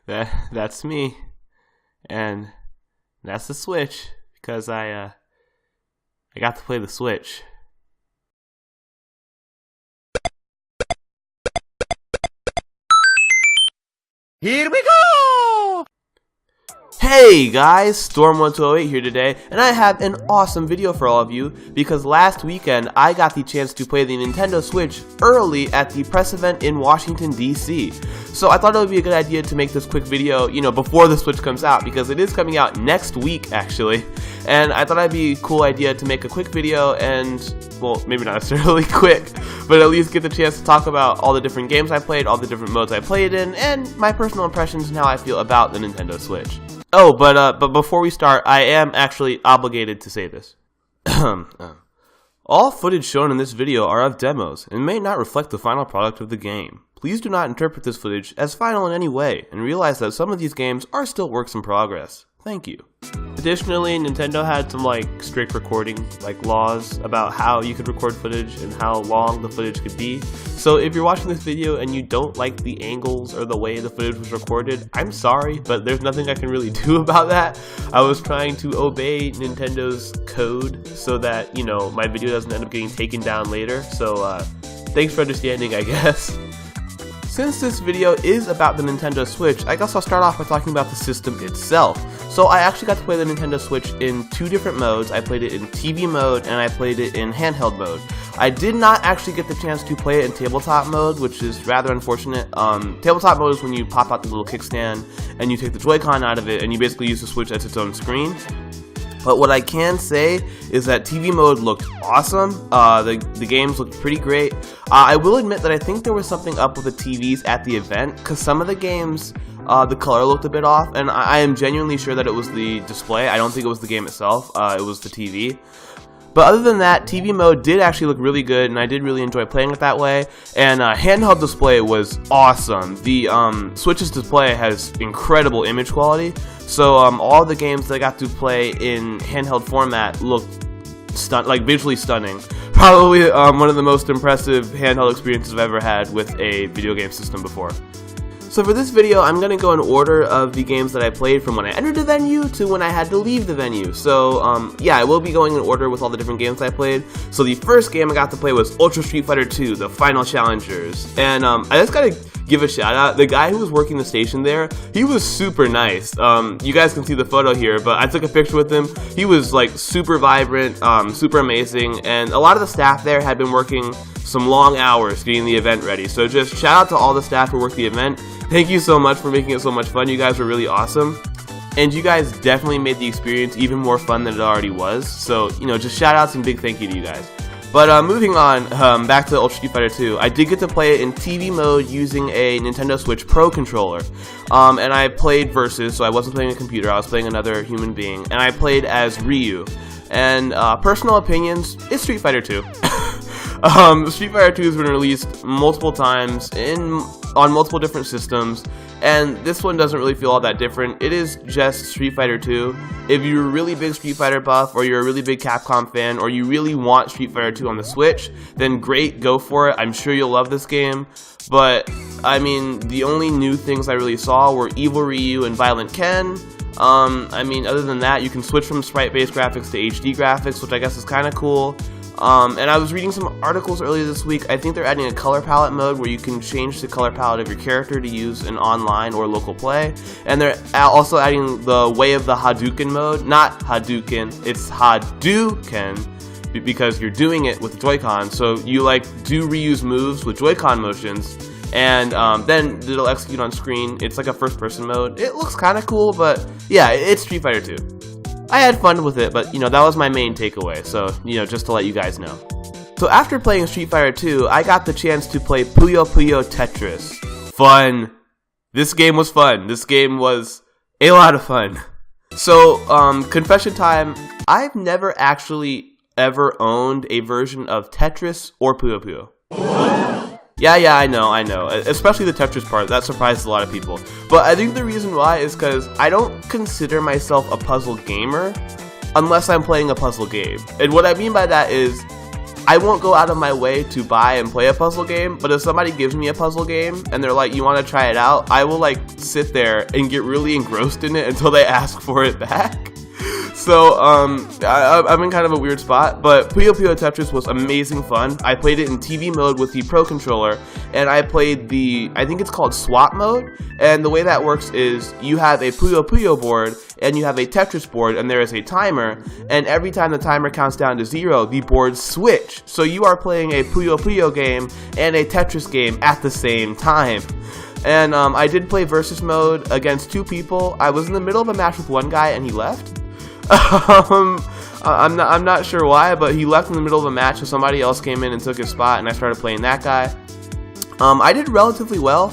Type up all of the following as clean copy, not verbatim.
That's me, and that's the Switch because I got to play the Switch. Here we go! Hey guys, Storm1208 here today, and I have an awesome video for all of you because last weekend I got the chance to play the Nintendo Switch early at the press event in Washington, D.C. So I thought it would be a good idea to make this quick video, before the Switch comes out, because it is coming out next week actually, and I thought it'd be a cool idea to make a quick video and, well, maybe not necessarily quick, but at least get the chance to talk about all the different games I played, all the different modes I played in, and my personal impressions and how I feel about the Nintendo Switch. Oh, but before we start, I am actually obligated to say this. All footage shown in this video are of demos and may not reflect the final product of the game. Please do not interpret this footage as final in any way, and realize that some of these games are still works in progress. Thank you. Additionally, Nintendo had some strict recording laws about how you could record footage and how long the footage could be. So if you're watching this video and you don't like the angles or the way the footage was recorded, I'm sorry, but there's nothing I can really do about that. I was trying to obey Nintendo's code so that, my video doesn't end up getting taken down later. So thanks for understanding, I guess. Since this video is about the Nintendo Switch, I guess I'll start off by talking about the system itself. So I actually got to play the Nintendo Switch in two different modes. I played it in TV mode and I played it in handheld mode. I did not actually get the chance to play it in tabletop mode, which is rather unfortunate. Tabletop mode is when you pop out the little kickstand and you take the Joy-Con out of it and you basically use the Switch as its own screen. But what I can say is that TV mode looked awesome. The games looked pretty great. I will admit that I think there was something up with the TVs at the event, because some of the games, the color looked a bit off, and I am genuinely sure that it was the display. I don't think it was the game itself, it was the TV. But other than that, TV mode did actually look really good, and I did really enjoy playing it that way. And handheld display was awesome. The Switch's display has incredible image quality, so all the games that I got to play in handheld format looked visually stunning. Probably one of the most impressive handheld experiences I've ever had with a video game system before. So for this video, I'm going to go in order of the games that I played from when I entered the venue to when I had to leave the venue. So yeah, I will be going in order with all the different games I played. So the first game I got to play was Ultra Street Fighter 2, The Final Challengers. And I just got to give a shout out. The guy who was working the station there, he was super nice. You guys can see the photo here, but I took a picture with him. He was super vibrant, super amazing, and a lot of the staff there had been working some long hours getting the event ready. So just shout out to all the staff who worked the event. Thank you so much for making it so much fun. You guys were really awesome. And you guys definitely made the experience even more fun than it already was. So, just shout outs and big thank you to you guys. But moving on, back to Ultra Street Fighter 2, I did get to play it in TV mode using a Nintendo Switch Pro controller. And I played Versus, so I wasn't playing a computer, I was playing another human being. And I played as Ryu. And personal opinions, it's Street Fighter 2. Street Fighter 2 has been released multiple times on multiple different systems, and this one doesn't really feel all that different. It is just Street Fighter 2. If you're a really big Street Fighter buff, or you're a really big Capcom fan, or you really want Street Fighter 2 on the Switch, then great, go for it. I'm sure you'll love this game. But, I mean, the only new things I really saw were Evil Ryu and Violent Ken. Other than that, you can switch from sprite-based graphics to HD graphics, which I guess is kind of cool. And I was reading some articles earlier this week. I think they're adding a color palette mode where you can change the color palette of your character to use in online or local play. And they're also adding the Way of the Hadouken mode. Not Hadouken, it's Hadouken, because you're doing it with the Joy-Con. So you do reuse moves with Joy-Con motions, and then it'll execute on screen. It's like a first-person mode. It looks kind of cool, but yeah, it's Street Fighter 2. I had fun with it, but that was my main takeaway, so just to let you guys know. So after playing Street Fighter 2, I got the chance to play Puyo Puyo Tetris. Fun! This game was fun. This game was a lot of fun. So, confession time, I've never actually ever owned a version of Tetris or Puyo Puyo. Yeah, I know, especially the Tetris part, that surprised a lot of people. But I think the reason why is because I don't consider myself a puzzle gamer unless I'm playing a puzzle game. And what I mean by that is, I won't go out of my way to buy and play a puzzle game, but if somebody gives me a puzzle game and they're like, you want to try it out, I will like sit there and get really engrossed in it until they ask for it back. So, I'm in kind of a weird spot, but Puyo Puyo Tetris was amazing fun. I played it in TV mode with the Pro Controller, and I played I think it's called swap mode, and the way that works is you have a Puyo Puyo board, and you have a Tetris board, and there is a timer, and every time the timer counts down to 0, the boards switch. So you are playing a Puyo Puyo game and a Tetris game at the same time. And I did play versus mode against 2 people. I was in the middle of a match with one guy, and he left. I'm not sure why, but he left in the middle of a match, so somebody else came in and took his spot, and I started playing that guy. I did relatively well.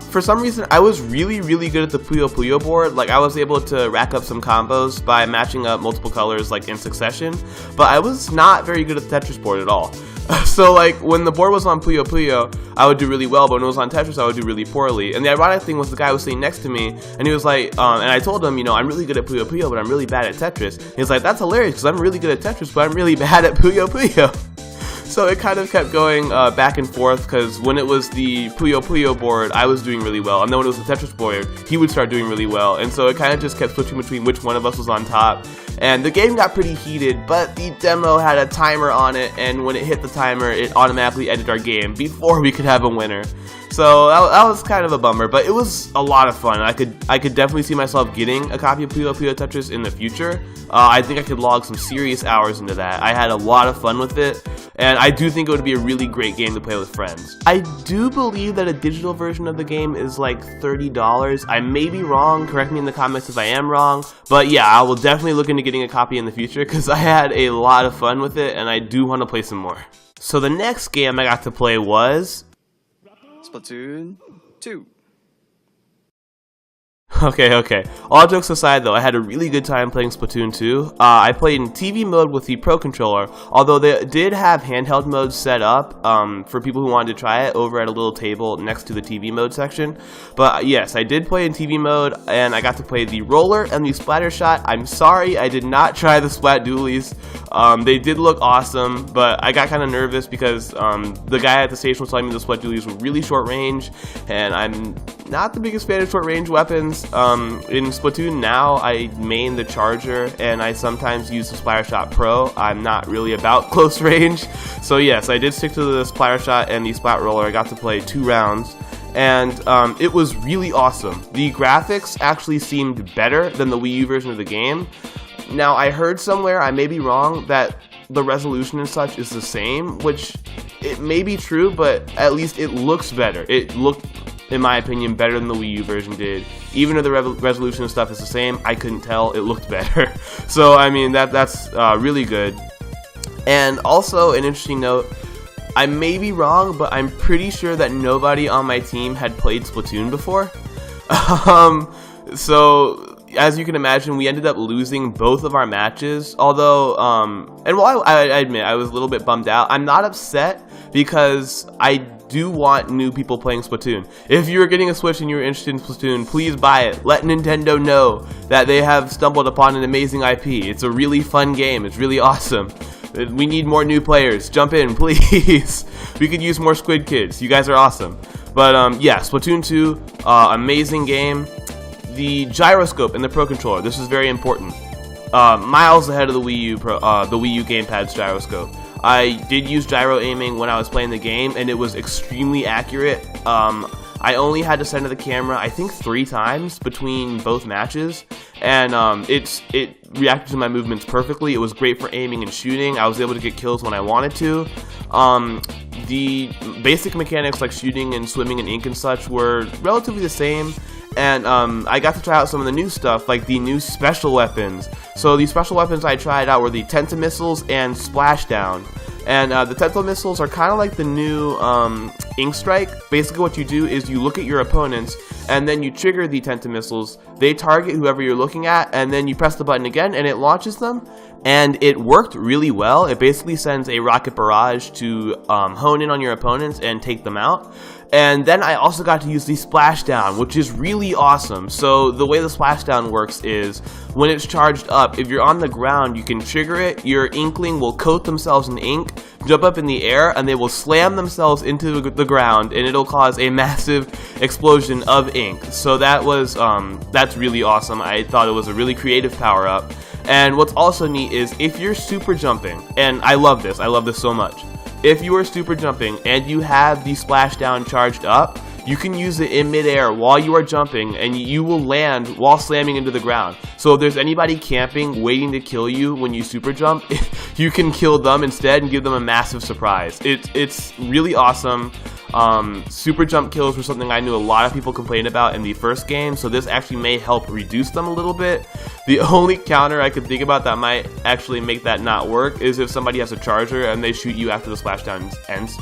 For some reason, I was really good at the Puyo Puyo board. Like, I was able to rack up some combos by matching up multiple colors, like, in succession, but I was not very good at the Tetris board at all. So, like, when the board was on Puyo Puyo, I would do really well, but when it was on Tetris, I would do really poorly. And the ironic thing was the guy was sitting next to me, and he was like, and I told him, you know, I'm really good at Puyo Puyo, but I'm really bad at Tetris. And he's like, that's hilarious, because I'm really good at Tetris, but I'm really bad at Puyo Puyo. So it kind of kept going back and forth, because when it was the Puyo Puyo board, I was doing really well, and then when it was the Tetris board, he would start doing really well, and so it kind of just kept switching between which one of us was on top. And the game got pretty heated, but the demo had a timer on it, and when it hit the timer, it automatically ended our game before we could have a winner. So that was kind of a bummer, but it was a lot of fun. I could definitely see myself getting a copy of Puyo Puyo Tetris in the future. I think I could log some serious hours into that. I had a lot of fun with it, and I do think it would be a really great game to play with friends. I do believe that a digital version of the game is like $30. I may be wrong, correct me in the comments if I am wrong, but yeah, I will definitely look into getting a copy in the future because I had a lot of fun with it and I do want to play some more. So the next game I got to play was Splatoon 2. Okay. All jokes aside though, I had a really good time playing Splatoon 2. I played in TV mode with the Pro Controller, although they did have handheld mode set up for people who wanted to try it over at a little table next to the TV mode section. But yes, I did play in TV mode, and I got to play the roller and the splatter shot. I'm sorry, I did not try the splat dualies. They did look awesome, but I got kind of nervous because the guy at the station was telling me the splat dualies were really short range, and I'm not the biggest fan of short range weapons. In Splatoon now, I main the Charger, and I sometimes use the Splatter Shot Pro. I'm not really about close range, so yes, I did stick to the Splatter Shot and the Splat Roller. I got to play 2 rounds, and it was really awesome. The graphics actually seemed better than the Wii U version of the game. Now, I heard somewhere, I may be wrong, that the resolution and such is the same, which it may be true, but at least it looks better. It looked, in my opinion, better than the Wii U version did. Even if the resolution and stuff is the same, I couldn't tell. It looked better. So, I mean, that's really good. And also, an interesting note, I may be wrong, but I'm pretty sure that nobody on my team had played Splatoon before. So, as you can imagine, we ended up losing both of our matches. Although, and while I admit I was a little bit bummed out, I'm not upset because I do want new people playing Splatoon. If you're getting a Switch and you're interested in Splatoon, please buy it. Let Nintendo know that they have stumbled upon an amazing IP. It's a really fun game. It's really awesome. We need more new players. Jump in, please. We could use more Squid Kids. You guys are awesome. But yeah, Splatoon 2, amazing game. The gyroscope in the Pro Controller, this is very important. Miles ahead of the Wii U gamepad's gyroscope. I did use gyro aiming when I was playing the game, and it was extremely accurate. I only had to center the camera, I think 3 times between both matches, and it reacted to my movements perfectly. It was great for aiming and shooting. I was able to get kills when I wanted to. The basic mechanics like shooting and swimming in ink and such were relatively the same. And I got to try out some of the new stuff, like the new special weapons. So the special weapons I tried out were the Tenta missiles and Splashdown. And the Tenta missiles are kind of like the new Ink Strike. Basically what you do is you look at your opponents, and then you trigger the Tenta missiles. They target whoever you're looking at, and then you press the button again, and it launches them. And it worked really well. It basically sends a rocket barrage to hone in on your opponents and take them out. And then I also got to use the splashdown, which is really awesome. So the way the splashdown works is when it's charged up, if you're on the ground, you can trigger it, your inkling will coat themselves in ink, jump up in the air, and they will slam themselves into the ground, and it'll cause a massive explosion of ink. So that was, that's really awesome. I thought it was a really creative power-up. And what's also neat is if you're super jumping, and I love this so much. If you are super jumping and you have the splashdown charged up, you can use it in midair while you are jumping, and you will land while slamming into the ground. So if there's anybody camping waiting to kill you when you super jump, you can kill them instead and give them a massive surprise. It's really awesome. Super jump kills were something I knew a lot of people complained about in the first game, so this actually may help reduce them a little bit. The only counter I could think about that might actually make that not work is if somebody has a charger and they shoot you after the splashdown ends.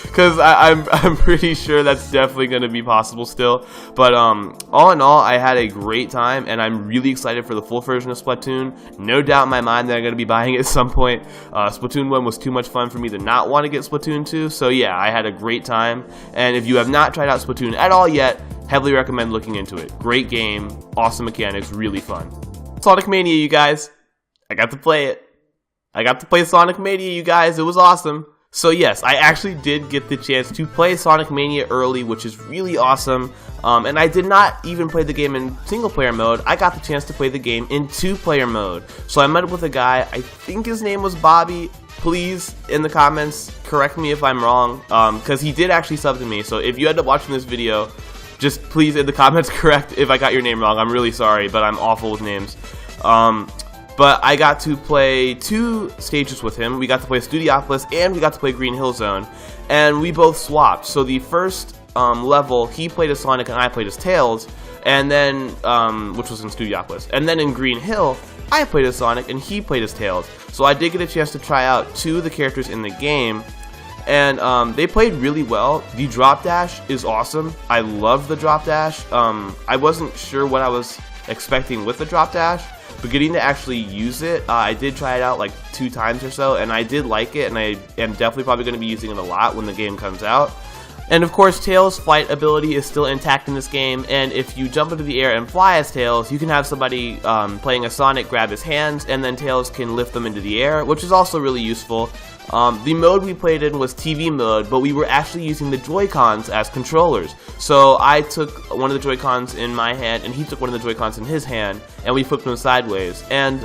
Because I'm pretty sure that's definitely going to be possible still. But all in all, I had a great time, and I'm really excited for the full version of Splatoon. No doubt in my mind that I'm going to be buying it at some point. Splatoon 1 was too much fun for me to not want to get Splatoon 2, so yeah, I had a great time. And if you have not tried out Splatoon at all yet, heavily recommend looking into it. Great game, awesome mechanics, really fun. Sonic Mania, you guys. I got to play it. I got to play Sonic Mania, you guys. It was awesome. So yes, I actually did get the chance to play Sonic Mania early, which is really awesome. And I did not even play the game in single-player mode. I got the chance to play the game in two-player mode. So I met up with a guy, I think his name was Bobby. Please, in the comments, correct me if I'm wrong, because he did actually sub to me. So if you end up watching this video, just please in the comments correct if I got your name wrong. I'm really sorry, but I'm awful with names. But I got to play 2 stages with him. We got to play Studiopolis and we got to play Green Hill Zone, and we both swapped. So the first level, he played as Sonic and I played as Tails, and then which was in Studiopolis. And then in Green Hill, I played as Sonic and he played as Tails. So I did get a chance to try out 2 of the characters in the game, and they played really well. The drop dash is awesome. I love the drop dash. I wasn't sure what I was expecting with the drop dash, but getting to actually use it, I did try it out like 2 times or so, and I did like it, and I am definitely probably going to be using it a lot when the game comes out. And of course, Tails' flight ability is still intact in this game, and if you jump into the air and fly as Tails, you can have somebody playing as Sonic grab his hands, and then Tails can lift them into the air, which is also really useful. The mode we played in was TV mode, but we were actually using the Joy-Cons as controllers. So I took one of the Joy-Cons in my hand, and he took one of the Joy-Cons in his hand, and we flipped them sideways. And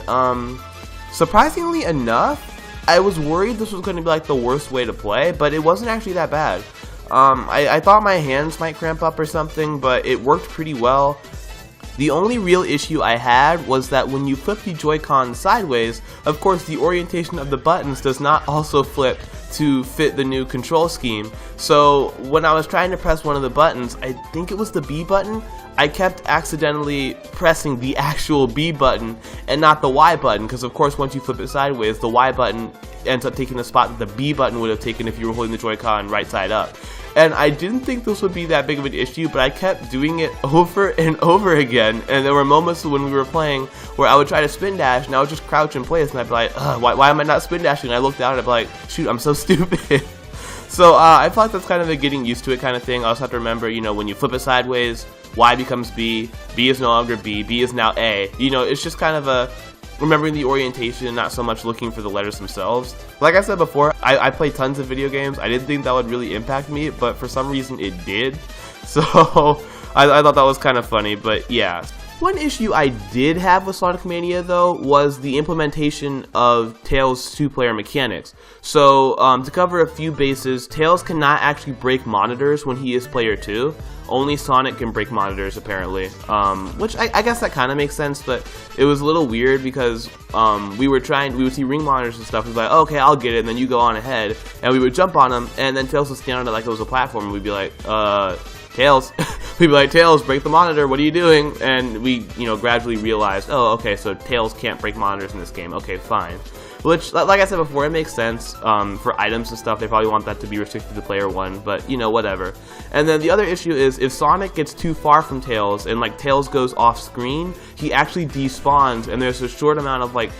surprisingly enough, I was worried this was going to be like the worst way to play, but it wasn't actually that bad. I thought my hands might cramp up or something, but it worked pretty well. The only real issue I had was that when you flip the Joy-Con sideways, of course the orientation of the buttons does not also flip to fit the new control scheme. So when I was trying to press one of the buttons, I think it was the B button, I kept accidentally pressing the actual B button and not the Y button, because of course once you flip it sideways, the Y button ends up taking the spot that the B button would have taken if you were holding the Joy-Con right side up. And I didn't think this would be that big of an issue, but I kept doing it over and over again, and there were moments when we were playing where I would try to spin dash, and I would just crouch in place, and I'd be like, why am I not spin dashing? And I looked down, and I'd be like, shoot, I'm so stupid. So I feel like that's kind of a getting used to it kind of thing. I also have to remember, you know, when you flip it sideways, Y becomes B, B is no longer B, B is now A. You know, it's just kind of a remembering the orientation and not so much looking for the letters themselves. Like I said before, I play tons of video games. I didn't think that would really impact me, but for some reason it did. So I thought that was kind of funny, but yeah. One issue I did have with Sonic Mania, though, was the implementation of Tails' 2-player mechanics. So, to cover a few bases, Tails cannot actually break monitors when he is player 2. Only Sonic can break monitors, apparently. Which, I guess that kind of makes sense, but it was a little weird because we would see ring monitors and stuff, and we'd be like, oh, okay, I'll get it, and then you go on ahead. And we would jump on them, and then Tails would stand on it like it was a platform, and we'd be like, Tails. We'd be like, Tails, break the monitor, what are you doing? And we, you know, gradually realized, oh, okay, so Tails can't break monitors in this game. Okay, fine. Which, like I said before, it makes sense. For items and stuff, they probably want that to be restricted to player 1, but, you know, whatever. And then the other issue is, if Sonic gets too far from Tails, and, like, Tails goes off screen, he actually despawns, and there's a short amount of, like,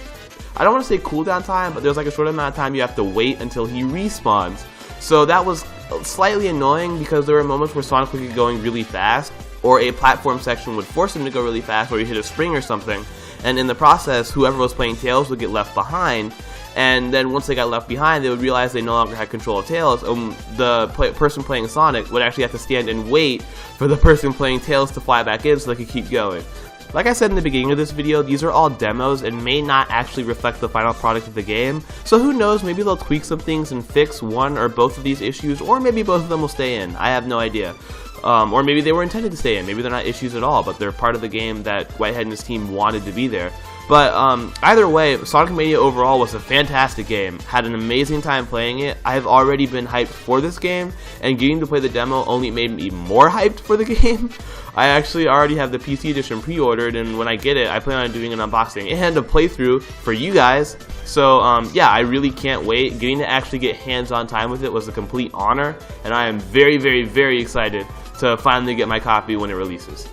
I don't want to say cooldown time, but there's, like, a short amount of time you have to wait until he respawns. So that was slightly annoying because there were moments where Sonic would get going really fast, or a platform section would force him to go really fast, or he hit a spring or something, and in the process, whoever was playing Tails would get left behind. And then once they got left behind, they would realize they no longer had control of Tails. The person playing Sonic would actually have to stand and wait for the person playing Tails to fly back in so they could keep going. Like I said in the beginning of this video, these are all demos and may not actually reflect the final product of the game. So who knows, maybe they'll tweak some things and fix one or both of these issues, or maybe both of them will stay in. I have no idea. Or maybe they were intended to stay in. Maybe they're not issues at all, but they're part of the game that Whitehead and his team wanted to be there. But either way, Sonic Mania overall was a fantastic game. Had an amazing time playing it. I have already been hyped for this game, and getting to play the demo only made me more hyped for the game. I actually already have the PC edition pre-ordered, and when I get it, I plan on doing an unboxing and a playthrough for you guys. So yeah, I really can't wait. Getting to actually get hands-on time with it was a complete honor, and I am very, very, very excited to finally get my copy when it releases.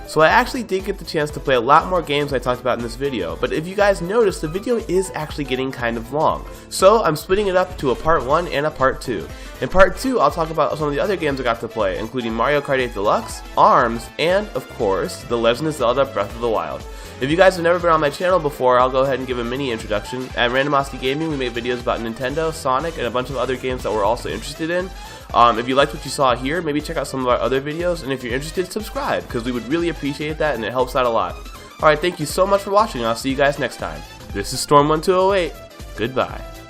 So I actually did get the chance to play a lot more games I talked about in this video, but if you guys noticed, the video is actually getting kind of long. So I'm splitting it up to a part 1 and a part 2. In part 2, I'll talk about some of the other games I got to play, including Mario Kart 8 Deluxe, ARMS, and, of course, The Legend of Zelda Breath of the Wild. If you guys have never been on my channel before, I'll go ahead and give a mini introduction. At Randomosity Gaming, we make videos about Nintendo, Sonic, and a bunch of other games that we're also interested in. If you liked what you saw here, maybe check out some of our other videos, and if you're interested, subscribe, because we would really appreciate that, and it helps out a lot. Alright, thank you so much for watching, and I'll see you guys next time. This is Storm1208. Goodbye.